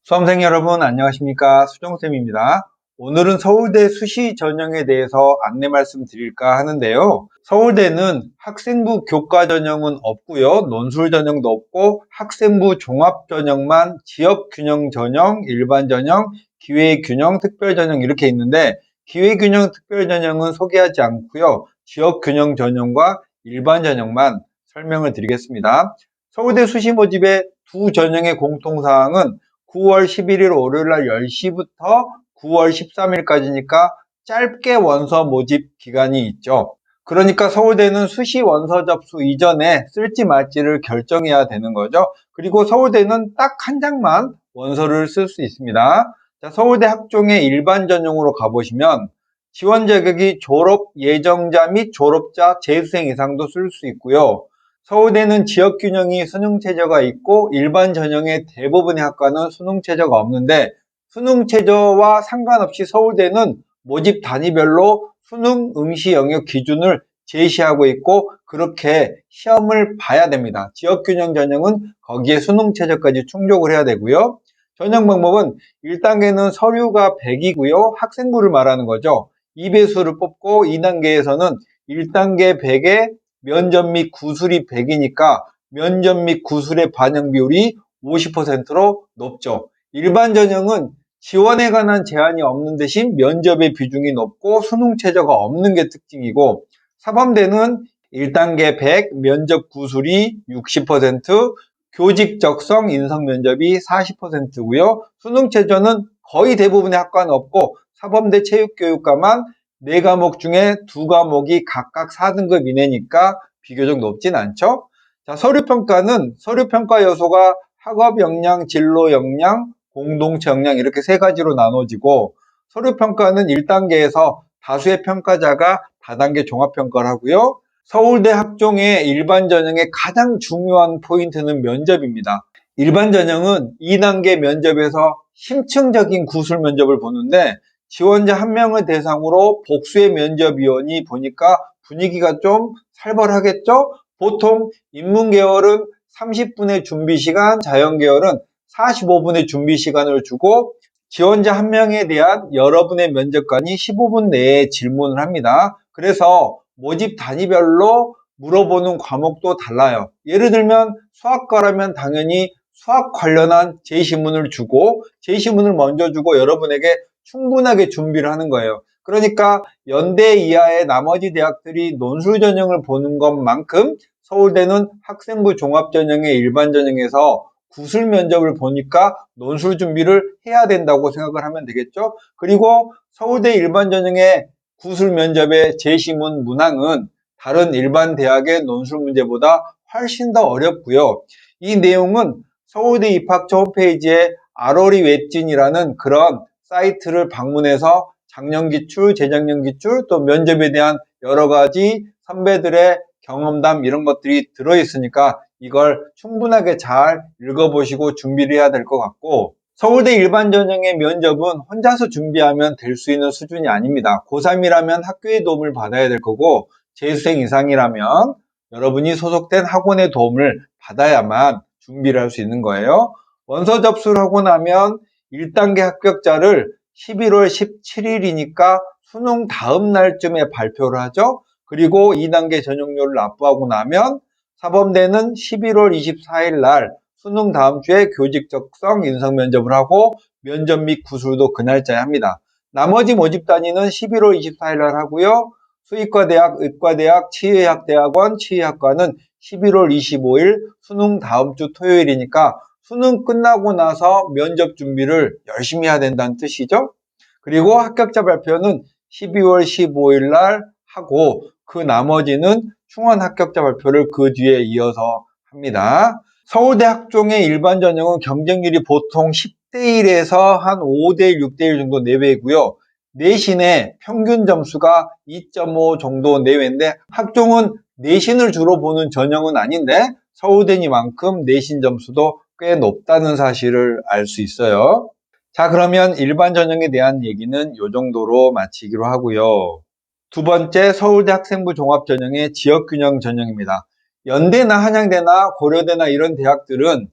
수험생 여러분 안녕하십니까, 수정쌤입니다. 오늘은 서울대 수시 전형에 대해서 안내 말씀 드릴까 하는데요. 서울대는 학생부 교과 전형은 없고요, 논술 전형도 없고 학생부 종합 전형만 지역균형 전형, 일반 전형, 기회균형, 특별 전형 이렇게 있는데, 기회균형, 특별 전형은 소개하지 않고요, 지역균형 전형과 일반 전형만 설명을 드리겠습니다. 서울대 수시 모집의 두 전형의 공통사항은 9월 11일 월요일날 10시부터 9월 13일까지니까 짧게 원서 모집 기간이 있죠. 그러니까 서울대는 수시 원서 접수 이전에 쓸지 말지를 결정해야 되는 거죠. 그리고 서울대는 딱 한 장만 원서를 쓸 수 있습니다. 자, 서울대 학종의 일반 전형으로 가보시면 지원 자격이 졸업 예정자 및 졸업자 재수생 이상도 쓸 수 있고요. 서울대는 지역균형이 수능체제가 있고 일반 전형의 대부분의 학과는 수능체제가 없는데, 수능체제와 상관없이 서울대는 모집 단위별로 수능 응시 영역 기준을 제시하고 있고 그렇게 시험을 봐야 됩니다. 지역균형 전형은 거기에 수능체제까지 충족을 해야 되고요. 전형 방법은 1단계는 서류가 100이고요. 학생부를 말하는 거죠. 2배수를 뽑고 2단계에서는 1단계 100에 면접 및 구술이 100이니까 면접 및 구술의 반영 비율이 50%로 높죠. 일반 전형은 지원에 관한 제한이 없는 대신 면접의 비중이 높고 수능 최저가 없는 게 특징이고, 사범대는 1단계 100, 면접 구술이 60%, 교직 적성 인성 면접이 40%고요. 수능 최저는 거의 대부분의 학과는 없고 사범대 체육교육과만 4과목 중에 2과목이 각각 4등급 이내니까 비교적 높진 않죠. 자, 서류평가는 서류평가 요소가 학업 역량, 진로 역량, 공동체 역량 이렇게 3가지로 나눠지고, 서류평가는 1단계에서 다수의 평가자가 다단계 종합평가를 하고요. 서울대 학종의 일반 전형의 가장 중요한 포인트는 면접입니다. 일반 전형은 2단계 면접에서 심층적인 구술 면접을 보는데, 지원자 1명을 대상으로 복수의 면접위원이 보니까 분위기가 좀 살벌하겠죠? 보통 인문계열은 30분의 준비시간, 자연계열은 45분의 준비시간을 주고 지원자 1명에 대한 여러분의 면접관이 15분 내에 질문을 합니다. 그래서 모집 단위별로 물어보는 과목도 달라요. 예를 들면 수학과라면 당연히 수학 관련한 제시문을 주고, 제시문을 먼저 주고 여러분에게 충분하게 준비를 하는 거예요. 그러니까 연대 이하의 나머지 대학들이 논술 전형을 보는 것만큼 서울대는 학생부 종합 전형의 일반 전형에서 구술 면접을 보니까 논술 준비를 해야 된다고 생각을 하면 되겠죠. 그리고 서울대 일반 전형의 구술 면접의 제시문 문항은 다른 일반 대학의 논술 문제보다 훨씬 더 어렵고요. 이 내용은 서울대 입학처 홈페이지에 아로리 웹진이라는 그런 사이트를 방문해서 작년 기출, 재작년 기출, 또 면접에 대한 여러 가지 선배들의 경험담 이런 것들이 들어있으니까 이걸 충분하게 잘 읽어보시고 준비를 해야 될 것 같고, 서울대 일반 전형의 면접은 혼자서 준비하면 될 수 있는 수준이 아닙니다. 고3이라면 학교의 도움을 받아야 될 거고, 재수생 이상이라면 여러분이 소속된 학원의 도움을 받아야만 준비를 할 수 있는 거예요. 원서 접수를 하고 나면 1단계 합격자를 11월 17일이니까 수능 다음 날쯤에 발표를 하죠. 그리고 2단계 전형료를 납부하고 나면 사범대는 11월 24일 날 수능 다음 주에 교직 적성 인성 면접을 하고 면접 및 구술도 그 날짜에 합니다. 나머지 모집 단위는 11월 24일 날 하고요. 수의과대학, 의과대학, 치의학대학원, 치의학과는 11월 25일 수능 다음 주 토요일이니까 수능 끝나고 나서 면접 준비를 열심히 해야 된다는 뜻이죠. 그리고 합격자 발표는 12월 15일 날 하고 그 나머지는 충원 합격자 발표를 그 뒤에 이어서 합니다. 서울대 학종의 일반 전형은 경쟁률이 보통 10대 1에서 한 5대 1, 6대 1 정도 내외이고요. 내신의 평균 점수가 2.5 정도 내외인데, 학종은 내신을 주로 보는 전형은 아닌데 서울대니만큼 내신 점수도 꽤 높다는 사실을 알 수 있어요. 자, 그러면 일반 전형에 대한 얘기는 이 정도로 마치기로 하고요. 두 번째, 서울대 학생부 종합 전형의 지역균형 전형입니다. 연대나 한양대나 고려대나 이런 대학들은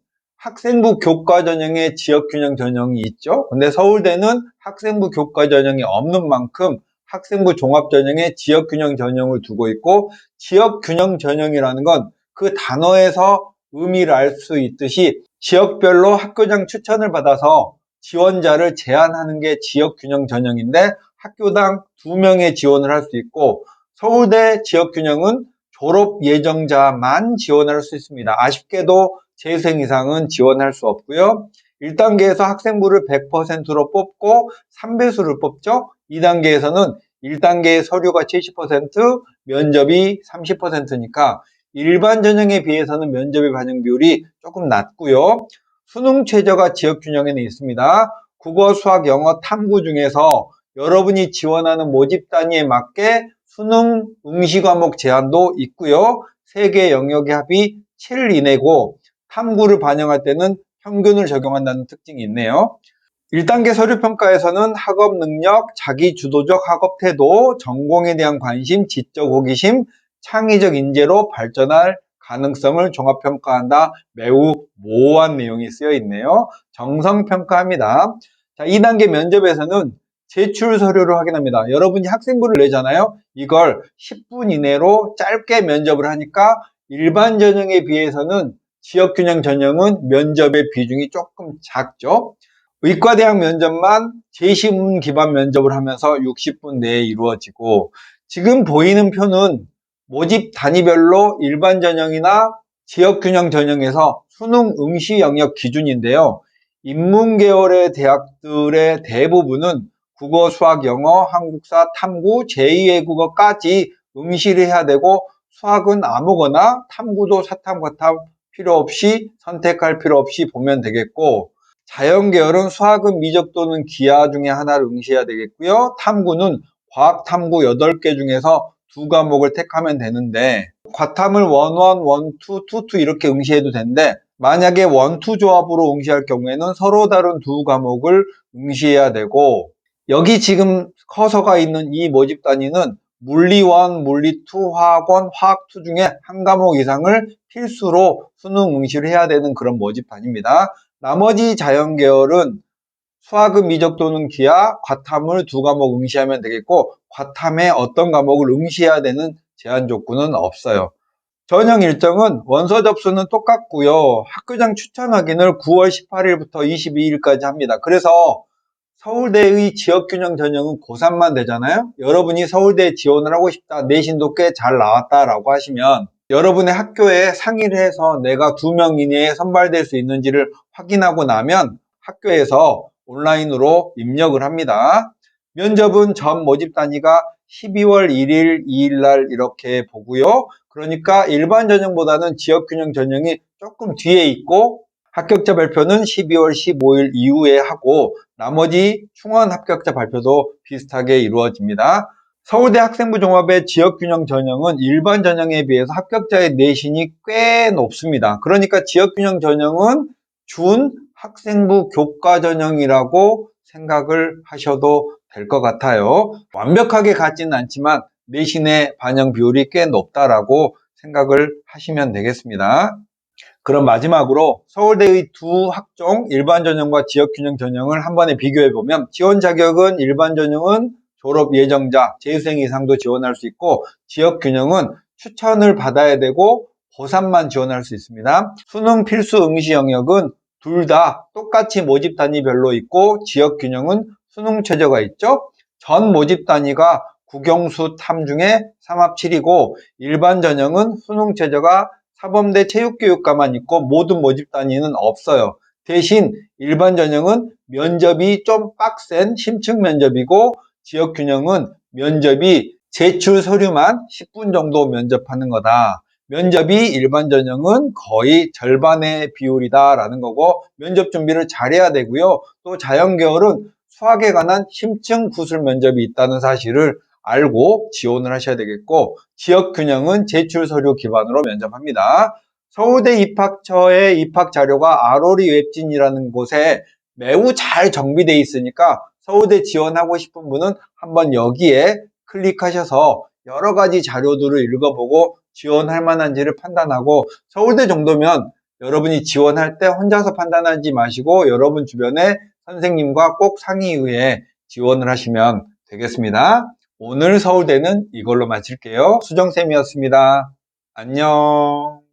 학생부 교과 전형에 지역균형 전형이 있죠. 근데 서울대는 학생부 교과 전형이 없는 만큼 학생부 종합 전형에 지역균형 전형을 두고 있고, 지역균형 전형이라는 건 그 단어에서 의미를 알 수 있듯이 지역별로 학교장 추천을 받아서 지원자를 제한하는 게 지역균형 전형인데, 학교당 2명의 지원을 할 수 있고, 서울대 지역균형은 졸업 예정자만 지원할 수 있습니다. 아쉽게도 재수생 이상은 지원할 수 없고요. 1단계에서 학생부를 100%로 뽑고 3배수를 뽑죠. 2단계에서는 1단계의 서류가 70%, 면접이 30%니까 일반 전형에 비해서는 면접의 반영 비율이 조금 낮고요. 수능 최저가 지역균형에는 있습니다. 국어, 수학, 영어, 탐구 중에서 여러분이 지원하는 모집 단위에 맞게 수능 응시 과목 제한도 있고요. 3개 영역의 합이 7 이내고 탐구를 반영할 때는 평균을 적용한다는 특징이 있네요. 1단계 서류평가에서는 학업 능력, 자기주도적 학업 태도, 전공에 대한 관심, 지적 호기심, 창의적 인재로 발전할 가능성을 종합평가한다. 매우 모호한 내용이 쓰여 있네요. 정성평가합니다. 자, 2단계 면접에서는 제출 서류를 확인합니다. 여러분이 학생부를 내잖아요. 이걸 10분 이내로 짧게 면접을 하니까 일반 전형에 비해서는 지역균형 전형은 면접의 비중이 조금 작죠. 의과대학 면접만 제시문 기반 면접을 하면서 60분 내에 이루어지고, 지금 보이는 표는 모집 단위별로 일반 전형이나 지역균형 전형에서 수능 응시 영역 기준인데요. 인문계열의 대학들의 대부분은 국어, 수학, 영어, 한국사, 탐구, 제2외국어까지 응시를 해야 되고, 수학은 아무거나, 탐구도 사탐, 과탐 필요 없이, 선택할 필요 없이 보면 되겠고, 자연계열은 수학은 미적 또는 기하 중에 하나를 응시해야 되겠고요. 탐구는 과학 탐구 8개 중에서 2과목을 택하면 되는데, 과탐을 1, 1, 1, 2, 2, 2 이렇게 응시해도 되는데, 만약에 1, 2 조합으로 응시할 경우에는 서로 다른 2과목을 응시해야 되고, 여기 지금 커서가 있는 이 모집 단위는 물리 1, 물리 2, 화학 1, 화학 2 중에 한 과목 이상을 필수로 수능 응시를 해야 되는 그런 모집 단위입니다. 나머지 자연계열은 수학은 미적 또는 기하, 과탐을 2과목 응시하면 되겠고, 과탐에 어떤 과목을 응시해야 되는 제한 조건은 없어요. 전형 일정은 원서 접수는 똑같고요. 학교장 추천 확인을 9월 18일부터 22일까지 합니다. 그래서 서울대의 지역균형 전형은 고3만 되잖아요. 여러분이 서울대에 지원을 하고 싶다, 내신도 꽤 잘 나왔다라고 하시면 여러분의 학교에 상의를 해서 내가 2명 이내에 선발될 수 있는지를 확인하고 나면 학교에서 온라인으로 입력을 합니다. 면접은 전 모집 단위가 12월 1일, 2일 날 이렇게 보고요. 그러니까 일반 전형보다는 지역균형 전형이 조금 뒤에 있고, 합격자 발표는 12월 15일 이후에 하고, 나머지 충원 합격자 발표도 비슷하게 이루어집니다. 서울대 학생부 종합의 지역균형 전형은 일반 전형에 비해서 합격자의 내신이 꽤 높습니다. 그러니까 지역균형 전형은 준 학생부 교과 전형이라고 생각을 하셔도 될 것 같아요. 완벽하게 같지는 않지만 내신의 반영 비율이 꽤 높다라고 생각을 하시면 되겠습니다. 그럼 마지막으로 서울대의 두 학종 일반 전형과 지역균형 전형을 한 번에 비교해보면, 지원 자격은 일반 전형은 졸업 예정자, 재수생 이상도 지원할 수 있고, 지역균형은 추천을 받아야 되고 고3만 지원할 수 있습니다. 수능 필수 응시 영역은 둘 다 똑같이 모집 단위별로 있고, 지역균형은 수능 최저가 있죠. 전 모집 단위가 국영수 탐 중에 3합 7이고, 일반 전형은 수능 최저가 사범대 체육교육과만 있고 모든 모집 단위는 없어요. 대신 일반 전형은 면접이 좀 빡센 심층 면접이고, 지역균형은 면접이 제출 서류만 10분 정도 면접하는 거다. 면접이 일반 전형은 거의 절반의 비율이다 라는 거고, 면접 준비를 잘해야 되고요. 또 자연계열은 수학에 관한 심층 구술 면접이 있다는 사실을 알고 지원을 하셔야 되겠고, 지역균형은 제출 서류 기반으로 면접합니다. 서울대 입학처의 입학 자료가 아로리 웹진이라는 곳에 매우 잘 정비되어 있으니까 서울대 지원하고 싶은 분은 한번 여기에 클릭하셔서 여러 가지 자료들을 읽어보고 지원할 만한지를 판단하고, 서울대 정도면 여러분이 지원할 때 혼자서 판단하지 마시고 여러분 주변의 선생님과 꼭 상의 후에 지원을 하시면 되겠습니다. 오늘 서울대는 이걸로 마칠게요. 수정쌤이었습니다. 안녕.